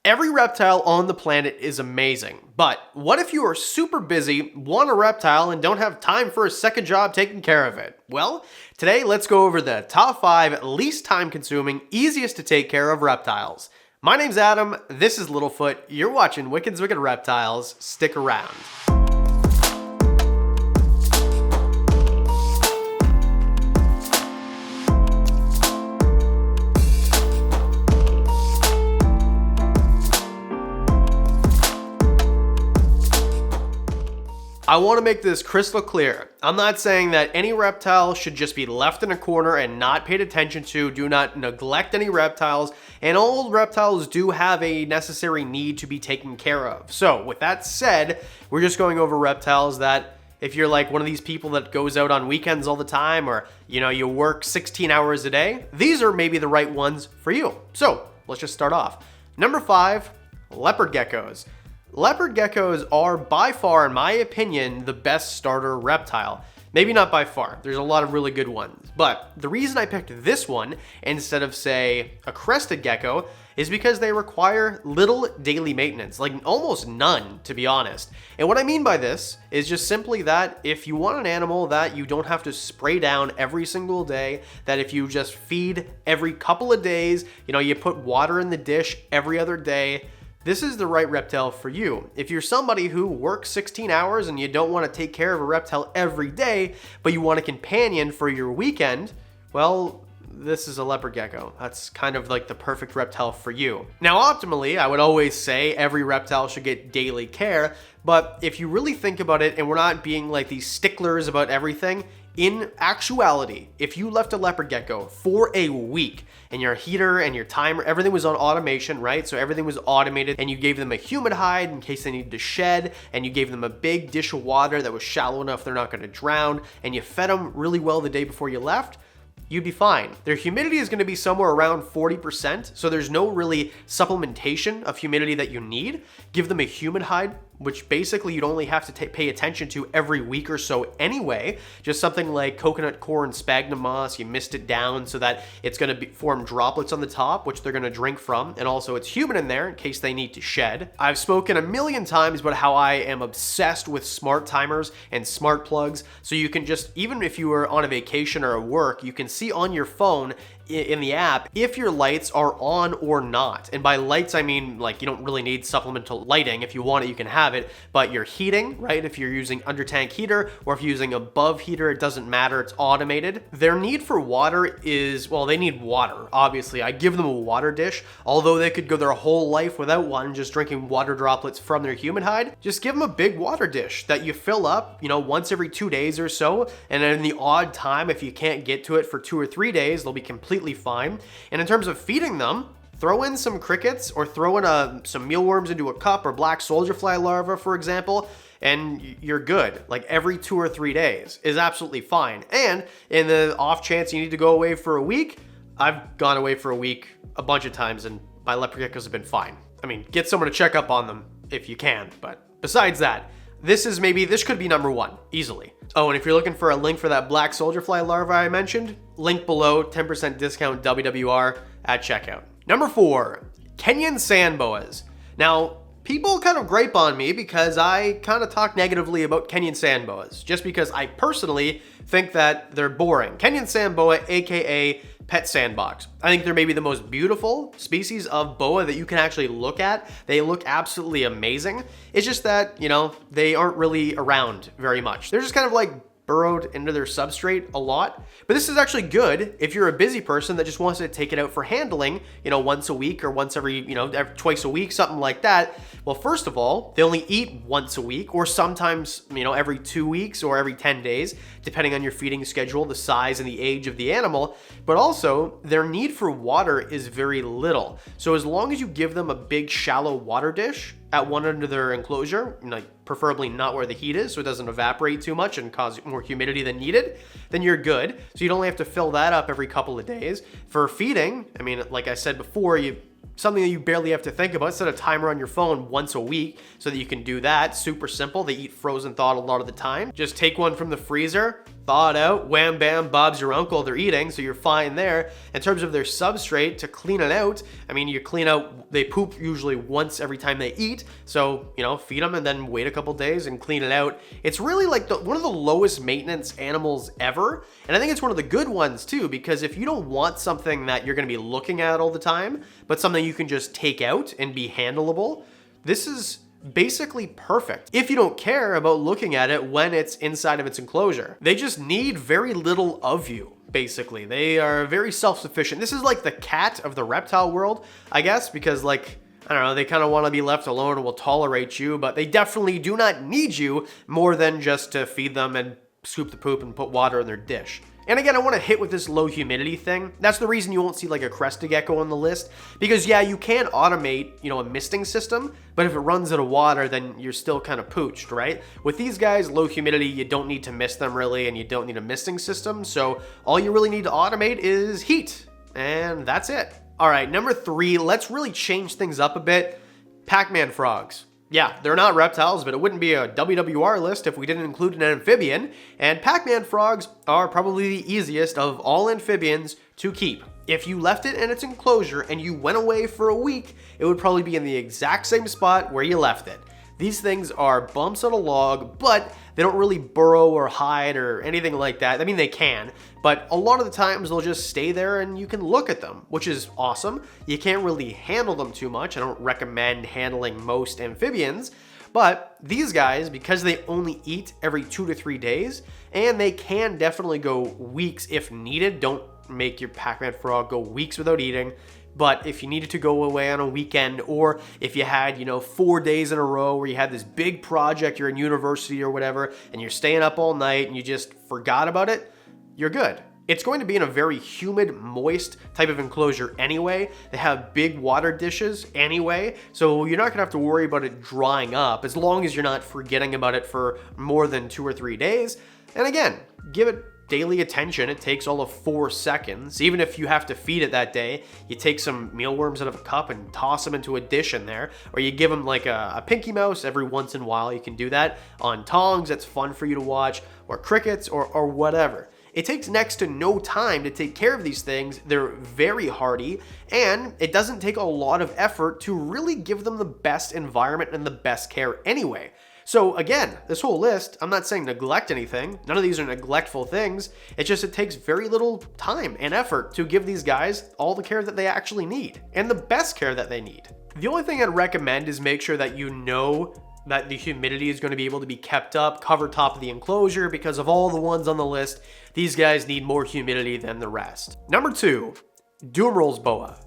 Every reptile on the planet is amazing, but what if you are super busy, want a reptile, and don't have time for a second job taking care of it? Well, today let's go over the top 5 least time-consuming, easiest to take care of reptiles. My name's Adam, this is Littlefoot, you're watching Wickens Wicked Reptiles, stick around. I want to make this crystal clear. I'm not saying that any reptile should just be left in a corner and not paid attention to. Do not neglect any reptiles. And all reptiles do have a necessary need to be taken care of. So with that said, we're just going over reptiles that if you're like one of these people that goes out on weekends all the time, or you work 16 hours a day, these are maybe the right ones for you. So let's just start off. Number 5, leopard geckos. Leopard geckos are by far, in my opinion, the best starter reptile. Maybe not by far, there's a lot of really good ones. But the reason I picked this one instead of, say, a crested gecko is because they require little daily maintenance, like almost none, to be honest. And what I mean by this is just simply that if you want an animal that you don't have to spray down every single day, that if you just feed every couple of days, you put water in the dish every other day, this is the right reptile for you. If you're somebody who works 16 hours and you don't want to take care of a reptile every day, but you want a companion for your weekend, well, this is a leopard gecko. That's kind of like the perfect reptile for you. Now, optimally, I would always say every reptile should get daily care, but if you really think about it, and we're not being like these sticklers about everything, in actuality, if you left a leopard gecko for a week and your heater and your timer, everything was on automation, right? So everything was automated, and you gave them a humid hide in case they needed to shed, and you gave them a big dish of water that was shallow enough they're not going to drown, and you fed them really well the day before you left, you'd be fine. Their humidity is going to be somewhere around 40%, so there's no really supplementation of humidity that you need. Give them a humid hide, which basically you'd only have to pay attention to every week or so anyway. Just something like coconut coir and sphagnum moss, you mist it down so that it's going to form droplets on the top, which they're going to drink from, and also it's humid in there in case they need to shed. I've spoken a million times about how I am obsessed with smart timers and smart plugs, so you can just, even if you are on a vacation or at work, you can see on your phone in the app if your lights are on or not. And by lights, I mean like you don't really need supplemental lighting. If you want it, you can have it, but your heating, right? If you're using under tank heater or if you're using above heater, it doesn't matter, it's automated. Their need for water is, well, they need water, obviously. I give them a water dish, although they could go their whole life without one, just drinking water droplets from their humid hide. Just give them a big water dish that you fill up, once every 2 days or so, and in the odd time, if you can't get to it for 2 or 3 days, they'll be completely fine. And in terms of feeding them, throw in some crickets or throw in some mealworms into a cup, or black soldier fly larvae, for example, and you're good. Like every 2 or 3 days is absolutely fine. And in the off chance you need to go away for a week, I've gone away for a week a bunch of times and my leopard geckos have been fine. I mean, get someone to check up on them if you can, but besides that, this could be number 1, easily. Oh, and if you're looking for a link for that black soldier fly larva I mentioned, link below, 10% discount WWR at checkout. Number 4, Kenyan Sand Boas. Now, people kind of gripe on me because I kind of talk negatively about Kenyan Sand Boas, just because I personally think that they're boring. Kenyan Sand Boa, aka pet sandbox. I think they're maybe the most beautiful species of boa that you can actually look at. They look absolutely amazing. It's just that, they aren't really around very much. They're just kind of like burrowed into their substrate a lot. But this is actually good if you're a busy person that just wants to take it out for handling, once a week or once every, twice a week, something like that. Well, first of all, they only eat once a week, or sometimes, every 2 weeks or every 10 days, depending on your feeding schedule, the size and the age of the animal. But also, their need for water is very little. So as long as you give them a big shallow water dish at one end of their enclosure, preferably not where the heat is so it doesn't evaporate too much and cause more humidity than needed, then you're good. So you'd only have to fill that up every couple of days. For feeding, I mean, like I said before, something that you barely have to think about. Set a timer on your phone once a week so that you can do that. Super simple. They eat frozen thawed a lot of the time. Just take one from the freezer, thaw it out, wham bam, Bob's your uncle, they're eating, so you're fine there. In terms of their substrate, to clean it out, I mean, you clean out, they poop usually once every time they eat, so, you know, feed them and then wait a couple days and clean it out. It's really like one of the lowest maintenance animals ever, and I think it's one of the good ones too, because if you don't want something that you're going to be looking at all the time, but something you can just take out and be handleable, this is basically perfect if you don't care about looking at it when it's inside of its enclosure. They just need very little of you, basically. They are very self-sufficient. This is like the cat of the reptile world, I guess, because like, I don't know, they kind of want to be left alone and will tolerate you, but they definitely do not need you more than just to feed them and scoop the poop and put water in their dish. And again, I want to hit with this low humidity thing. That's the reason you won't see like a crested gecko on the list, because yeah, you can automate, you know, a misting system, but if it runs out of water, then you're still kind of pooched, right? With these guys, low humidity, you don't need to mist them really, and you don't need a misting system. So all you really need to automate is heat, and that's it. All right, number 3, let's really change things up a bit. Pacman frogs. Yeah, they're not reptiles, but it wouldn't be a WWR list if we didn't include an amphibian, and Pacman frogs are probably the easiest of all amphibians to keep. If you left it in its enclosure and you went away for a week, it would probably be in the exact same spot where you left it. These things are bumps on a log, but they don't really burrow or hide or anything like that. I mean, they can, but a lot of the times they'll just stay there and you can look at them, which is awesome. You can't really handle them too much. I don't recommend handling most amphibians, but these guys, because they only eat every 2 to 3 days, and they can definitely go weeks if needed. Don't make your Pacman frog go weeks without eating. But if you needed to go away on a weekend, or if you had, 4 days in a row where you had this big project, you're in university or whatever, and you're staying up all night and you just forgot about it, you're good. It's going to be in a very humid, moist type of enclosure anyway. They have big water dishes anyway, so you're not gonna have to worry about it drying up as long as you're not forgetting about it for more than 2 or 3 days. And again, give it daily attention. It takes all of 4 seconds. Even if you have to feed it that day, you take some mealworms out of a cup and toss them into a dish in there, or you give them like a pinky mouse every once in a while. You can do that on tongs. That's fun for you to watch, or crickets, or whatever. It takes next to no time to take care of these things. They're very hardy, and it doesn't take a lot of effort to really give them the best environment and the best care anyway. So again, this whole list, I'm not saying neglect anything. None of these are neglectful things. It's just it takes very little time and effort to give these guys all the care that they actually need, and the best care that they need. The only thing I'd recommend is make sure that you know that the humidity is going to be able to be kept up, cover top of the enclosure, because of all the ones on the list, these guys need more humidity than the rest. Number 2, Dumerils Boa.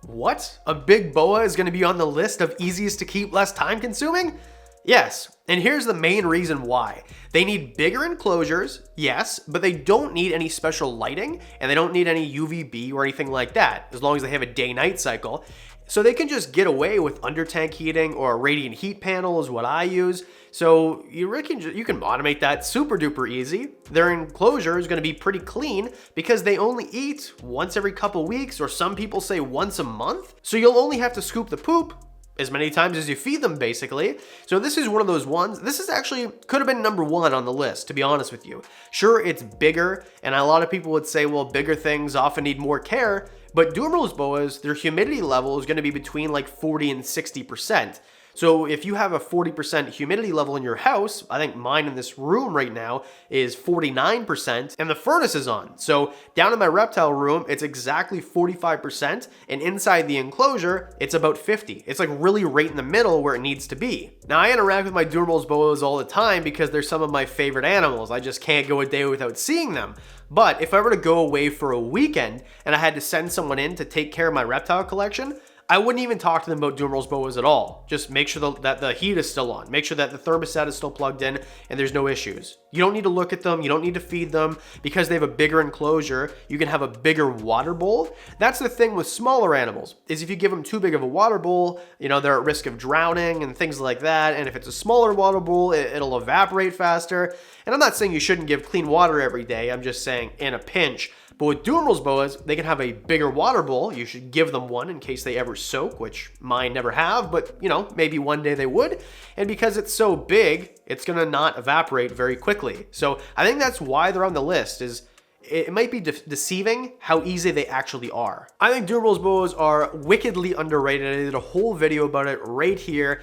What? A big boa is going to be on the list of easiest to keep, less time consuming? Yes, and here's the main reason why. They need bigger enclosures, yes, but they don't need any special lighting, and they don't need any UVB or anything like that, as long as they have a day-night cycle. So they can just get away with under tank heating, or a radiant heat panel is what I use. So you can automate that super duper easy. Their enclosure is going to be pretty clean because they only eat once every couple weeks, or some people say once a month. So you'll only have to scoop the poop as many times as you feed them, basically. So this is one of those ones. This is actually could have been number 1 on the list, to be honest with you. Sure, it's bigger, and a lot of people would say, well, bigger things often need more care, but Dumerils Boas, their humidity level is going to be between like 40 and 60%. So if you have a 40% humidity level in your house, I think mine in this room right now is 49%, and the furnace is on. So down in my reptile room, it's exactly 45%, and inside the enclosure, it's about 50. It's like really right in the middle where it needs to be. Now, I interact with my Dumerils Boas all the time because they're some of my favorite animals. I just can't go a day without seeing them. But if I were to go away for a weekend and I had to send someone in to take care of my reptile collection, I wouldn't even talk to them about Dumerils Boas at all. Just make sure that the heat is still on. Make sure that the thermostat is still plugged in and there's no issues. You don't need to look at them. You don't need to feed them. Because they have a bigger enclosure, you can have a bigger water bowl. That's the thing with smaller animals, is if you give them too big of a water bowl, they're at risk of drowning and things like that. And if it's a smaller water bowl, it'll evaporate faster. And I'm not saying you shouldn't give clean water every day. I'm just saying in a pinch, But with Dumerils Boas, they can have a bigger water bowl. You should give them one in case they ever soak, which mine never have, but you know, maybe one day they would. And because it's so big, it's gonna not evaporate very quickly. So I think that's why they're on the list, is it might be deceiving how easy they actually are. I think Dumerils Boas are wickedly underrated. I did a whole video about it right here.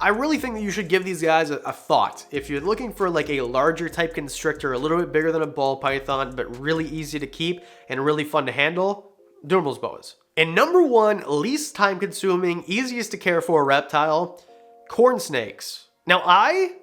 I really think that you should give these guys a thought. If you're looking for like a larger type constrictor, a little bit bigger than a ball python, but really easy to keep and really fun to handle, Dumerils Boas. And number one, least time consuming, easiest to care for reptile, corn snakes. Now I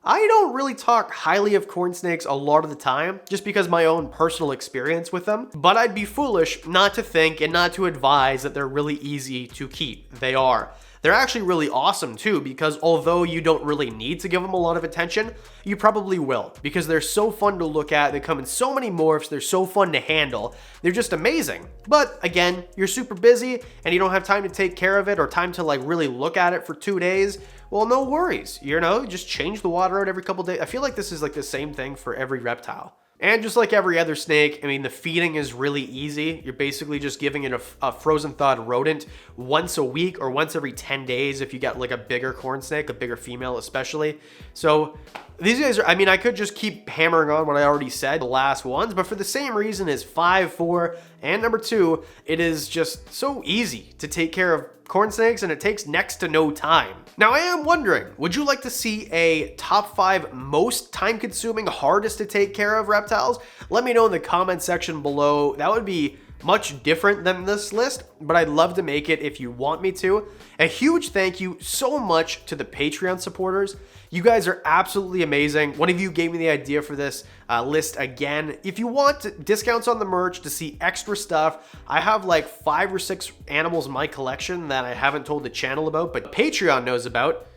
don't really talk highly of corn snakes a lot of the time, just because my own personal experience with them, but I'd be foolish not to think and not to advise that they're really easy to keep. They are. They're actually really awesome too, because although you don't really need to give them a lot of attention, you probably will, because they're so fun to look at. They come in so many morphs. They're so fun to handle. They're just amazing. But again, you're super busy and you don't have time to take care of it or time to like really look at it for 2 days. Well, no worries. You know, just change the water out every couple days. I feel like this is like the same thing for every reptile. And just like every other snake, I mean, the feeding is really easy. You're basically just giving it a frozen thawed rodent once a week or once every 10 days if you get like a bigger corn snake, a bigger female especially. So these guys are, I mean, I could just keep hammering on what I already said, the last ones, but for the same reason as 5, 4, and number 2, it is just so easy to take care of corn snakes and it takes next to no time. Now I am wondering, would you like to see a top 5 most time consuming, hardest to take care of reptiles? Let me know in the comment section below. That would be much different than this list, but I'd love to make it if you want me to. A huge thank you so much to the Patreon supporters. You guys are absolutely amazing. One of you gave me the idea for this list again. If you want discounts on the merch to see extra stuff, I have like 5 or 6 animals in my collection that I haven't told the channel about, but Patreon knows about.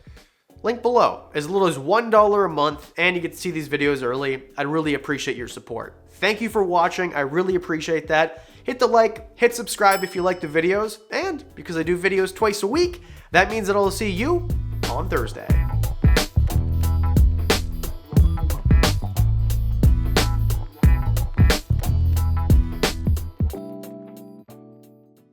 Link below. As little as $1 a month, and you get to see these videos early. I'd really appreciate your support. Thank you for watching. I really appreciate that. Hit the like, hit subscribe if you like the videos, and because I do videos twice a week, that means that I'll see you on Thursday.